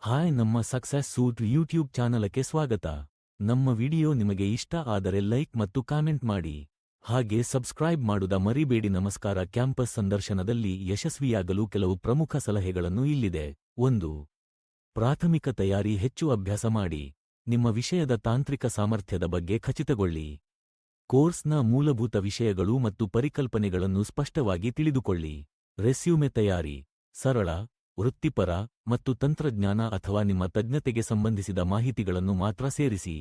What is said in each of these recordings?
Hi, ನಮ್ಮ success suit YouTube ಚಾನಲಕ್ಕೆ ಸ್ವಾಗತ. ನಮ್ಮ ವಿಡಿಯೋ ನಿಮಗೆ ಇಷ್ಟ ಆದರೆ ಲೈಕ್ ಮತ್ತು ಕಾಮೆಂಟ್ ಮಾಡಿ. ಹಾಗೆ ಸಬ್ಸ್ಕ್ರೈಬ್ ಮಾಡುದ ಮರಿಬೇಡಿ. ನಮಸ್ಕಾರ. ಕ್ಯಾಂಪಸ್ ಸಂದರ್ಶನದಲ್ಲಿ ಯಶಸ್ವಿಯಾಗಲು ಕೆಲವು ಪ್ರಮುಖ ಸಲಹೆಗಳನ್ನು ಇಲ್ಲಿದೆ. 1. ಪ್ರಾಥಮಿಕ ತಯಾರಿ. ಹೆಚ್ಚು ಅಭ್ಯಾಸ ಮಾಡಿ. ನಿಮ್ಮ ವಿಷಯದ ತಾಂತ್ರಿಕ ಸಾಮರ್ಥ್ಯದ ಬಗ್ಗೆ ಖಚಿತಗೊಳ್ಳಿ. ಕೋರ್ಸ್ನ ಮೂಲಭೂತ ವಿಷಯಗಳು ಮತ್ತು ಪರಿಕಲ್ಪನೆಗಳನ್ನು ಸ್ಪಷ್ಟವಾಗಿ ತಿಳಿದುಕೊಳ್ಳಿ. ರೆಸ್ಯೂಮೆ ತಯಾರಿ. ಸರಳ, ವೃತ್ತಿಪರ ಮತ್ತು ತಂತ್ರಜ್ಞಾನ ಅಥವಾ ನಿಮ್ಮ ತಜ್ಞತೆಗೆ ಸಂಬಂಧಿಸಿದ ಮಾಹಿತಿಗಳನ್ನು ಮಾತ್ರ ಸೇರಿಸಿ.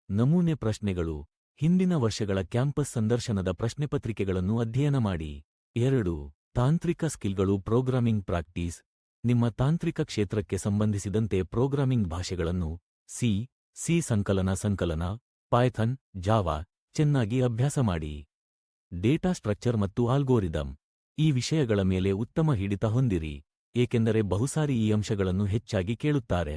ನಮೂನೆ ಪ್ರಶ್ನೆಗಳು. ಹಿಂದಿನ ವರ್ಷಗಳ ಕ್ಯಾಂಪಸ್ ಸಂದರ್ಶನದ ಪ್ರಶ್ನೆಪತ್ರಿಕೆಗಳನ್ನು ಅಧ್ಯಯನ ಮಾಡಿ. 2. ತಾಂತ್ರಿಕ ಸ್ಕಿಲ್ಗಳು. Programming practice. ನಿಮ್ಮ ತಾಂತ್ರಿಕ ಕ್ಷೇತ್ರಕ್ಕೆ ಸಂಬಂಧಿಸಿದಂತೆ ಪ್ರೋಗ್ರಾಮಿಂಗ್ ಭಾಷೆಗಳನ್ನು ಸಿ ಸಂಕಲನ, ಪೈಥಾನ್, ಜಾವಾ ಚೆನ್ನಾಗಿ ಅಭ್ಯಾಸ ಮಾಡಿ. ಡೇಟಾ ಸ್ಟ್ರಕ್ಚರ್ ಮತ್ತು ಆಲ್ಗೋರಿದಮ್. ಈ ವಿಷಯಗಳ ಮೇಲೆ ಉತ್ತಮ ಹಿಡಿತ ಹೊಂದಿರಿ, ಏಕೆಂದರೆ ಬಹುಸಾರಿ ಈ ಅಂಶಗಳನ್ನು ಹೆಚ್ಚಾಗಿ ಕೇಳುತ್ತಾರೆ.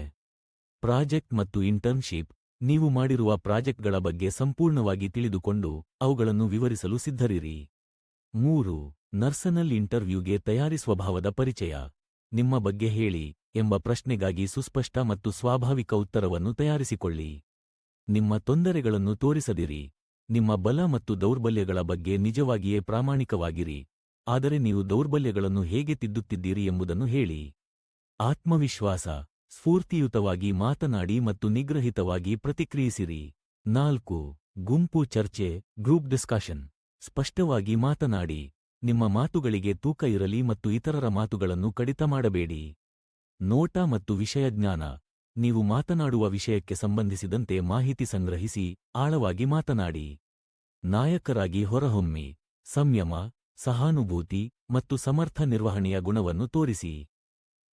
ಪ್ರಾಜೆಕ್ಟ್ ಮತ್ತು ಇಂಟರ್ನ್ಶಿಪ್. ನೀವು ಮಾಡಿರುವ ಪ್ರಾಜೆಕ್ಟ್ಗಳ ಬಗ್ಗೆ ಸಂಪೂರ್ಣವಾಗಿ ತಿಳಿದುಕೊಂಡು ಅವುಗಳನ್ನು ವಿವರಿಸಲು ಸಿದ್ಧರಿರಿ. 3. ನರ್ಸನಲ್ ಇಂಟರ್ವ್ಯೂಗೆ ತಯಾರಿ. ಸ್ವಭಾವದ ಪರಿಚಯ. ನಿಮ್ಮ ಬಗ್ಗೆ ಹೇಳಿ ಎಂಬ ಪ್ರಶ್ನೆಗಾಗಿ ಸುಸ್ಪಷ್ಟ ಮತ್ತು ಸ್ವಾಭಾವಿಕ ಉತ್ತರವನ್ನು ತಯಾರಿಸಿಕೊಳ್ಳಿ. ನಿಮ್ಮ ತೊಂದರೆಗಳನ್ನು ತೋರಿಸದಿರಿ. ನಿಮ್ಮ ಬಲ ಮತ್ತು ದೌರ್ಬಲ್ಯಗಳ ಬಗ್ಗೆ ನಿಜವಾಗಿಯೇ ಪ್ರಾಮಾಣಿಕವಾಗಿರಿ, ಆದರೆ ನೀವು ದೌರ್ಬಲ್ಯಗಳನ್ನು ಹೇಗೆ ತಿದ್ದುತ್ತಿದ್ದೀರಿ ಎಂಬುದನ್ನು ಹೇಳಿ. ಆತ್ಮವಿಶ್ವಾಸ. ಸ್ಫೂರ್ತಿಯುತವಾಗಿ ಮಾತನಾಡಿ ಮತ್ತು ನಿಗ್ರಹಿತವಾಗಿ ಪ್ರತಿಕ್ರಿಯಿಸಿರಿ. 4. ಗುಂಪು ಚರ್ಚೆ. Group discussion. ಸ್ಪಷ್ಟವಾಗಿ ಮಾತನಾಡಿ. ನಿಮ್ಮ ಮಾತುಗಳಿಗೆ ತೂಕ ಇರಲಿ ಮತ್ತು ಇತರರ ಮಾತುಗಳನ್ನು ಕಡಿತ ಮಾಡಬೇಡಿ. ನೋಟ ಮತ್ತು ವಿಷಯಜ್ಞಾನ. ನೀವು ಮಾತನಾಡುವ ವಿಷಯಕ್ಕೆ ಸಂಬಂಧಿಸಿದಂತೆ ಮಾಹಿತಿ ಸಂಗ್ರಹಿಸಿ ಆಳವಾಗಿ ಮಾತನಾಡಿ. ನಾಯಕರಾಗಿ ಹೊರಹೊಮ್ಮಿ. ಸಂಯಮ, ಸಹಾನುಭೂತಿ ಮತ್ತು ಸಮರ್ಥ ನಿರ್ವಹಣೆಯ ಗುಣವನ್ನು ತೋರಿಸಿ.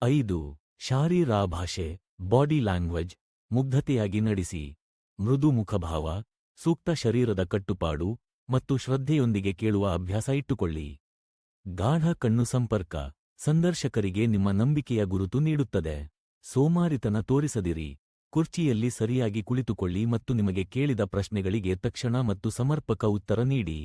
5. ಶಾರೀರ ಭಾಷೆ. Body language. ಮುಗ್ಧತೆಯಾಗಿ ನಡೆಸಿ. ಮೃದು ಮುಖಭಾವ, ಸೂಕ್ತ ಶರೀರದ ಕಟ್ಟುಪಾಡು ಮತ್ತು ಶ್ರದ್ಧೆಯೊಂದಿಗೆ ಕೇಳುವ ಅಭ್ಯಾಸ ಇಟ್ಟುಕೊಳ್ಳಿ. ಗಾಢ ಕಣ್ಣು ಸಂಪರ್ಕ. ಸಂದರ್ಶಕರಿಗೆ ನಿಮ್ಮ ನಂಬಿಕೆಯ ಗುರುತು ನೀಡುತ್ತದೆ. ಸೋಮಾರಿತನ ತೋರಿಸದಿರಿ. ಕುರ್ಚಿಯಲ್ಲಿ ಸರಿಯಾಗಿ ಕುಳಿತುಕೊಳ್ಳಿ ಮತ್ತು ನಿಮಗೆ ಕೇಳಿದ ಪ್ರಶ್ನೆಗಳಿಗೆ ತಕ್ಷಣ ಮತ್ತು ಸಮರ್ಪಕ ಉತ್ತರ ನೀಡಿ.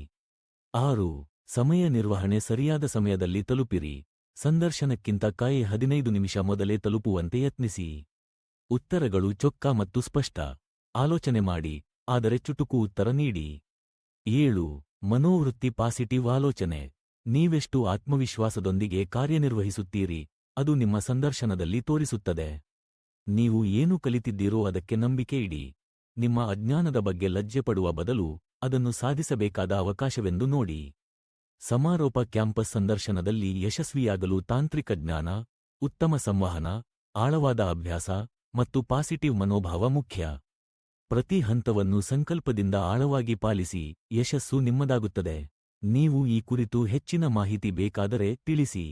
6. ಸಮಯ ನಿರ್ವಹಣೆ. ಸರಿಯಾದ ಸಮಯದಲ್ಲಿ ತಲುಪಿರಿ. ಸಂದರ್ಶನಕ್ಕಿಂತ 15 ನಿಮಿಷ ಮೊದಲೇ ತಲುಪುವಂತೆ ಯತ್ನಿಸಿ. ಉತ್ತರಗಳು ಚೊಕ್ಕ ಮತ್ತು ಸ್ಪಷ್ಟ. ಆಲೋಚನೆ ಮಾಡಿ, ಆದರೆ ಚುಟುಕು ಉತ್ತರ ನೀಡಿ. 7. ಮನೋವೃತ್ತಿ. ಪಾಸಿಟಿವ್ ಆಲೋಚನೆ. ನೀವೆಷ್ಟು ಆತ್ಮವಿಶ್ವಾಸದೊಂದಿಗೆ ಕಾರ್ಯನಿರ್ವಹಿಸುತ್ತೀರಿ ಅದು ನಿಮ್ಮ ಸಂದರ್ಶನದಲ್ಲಿ ತೋರಿಸುತ್ತದೆ. ನೀವು ಏನು ಕಲಿತಿದ್ದೀರೋ ಅದಕ್ಕೆ ನಂಬಿಕೆ ಇಡಿ. ನಿಮ್ಮ ಅಜ್ಞಾನದ ಬಗ್ಗೆ ಲಜ್ಜೆಪಡುವ ಬದಲು ಅದನ್ನು ಸಾಧಿಸಬೇಕಾದ ಅವಕಾಶವೆಂದು ನೋಡಿ. ಸಮಾರೋಪ. ಕ್ಯಾಂಪಸ್ ಸಂದರ್ಶನದಲ್ಲಿ ಯಶಸ್ವಿಯಾಗಲು ತಾಂತ್ರಿಕ ಜ್ಞಾನ, ಉತ್ತಮ ಸಂವಹನ, ಆಳವಾದ ಅಭ್ಯಾಸ ಮತ್ತು ಪಾಸಿಟಿವ್ ಮನೋಭಾವ ಮುಖ್ಯ. ಪ್ರತಿ ಹಂತವನ್ನು ಸಂಕಲ್ಪದಿಂದ ಆಳವಾಗಿ ಪಾಲಿಸಿ, ಯಶಸ್ಸು ನಿಮ್ಮದಾಗುತ್ತದೆ. ನೀವು ಈ ಕುರಿತು ಹೆಚ್ಚಿನ ಮಾಹಿತಿ ಬೇಕಾದರೆ ತಿಳಿಸಿ.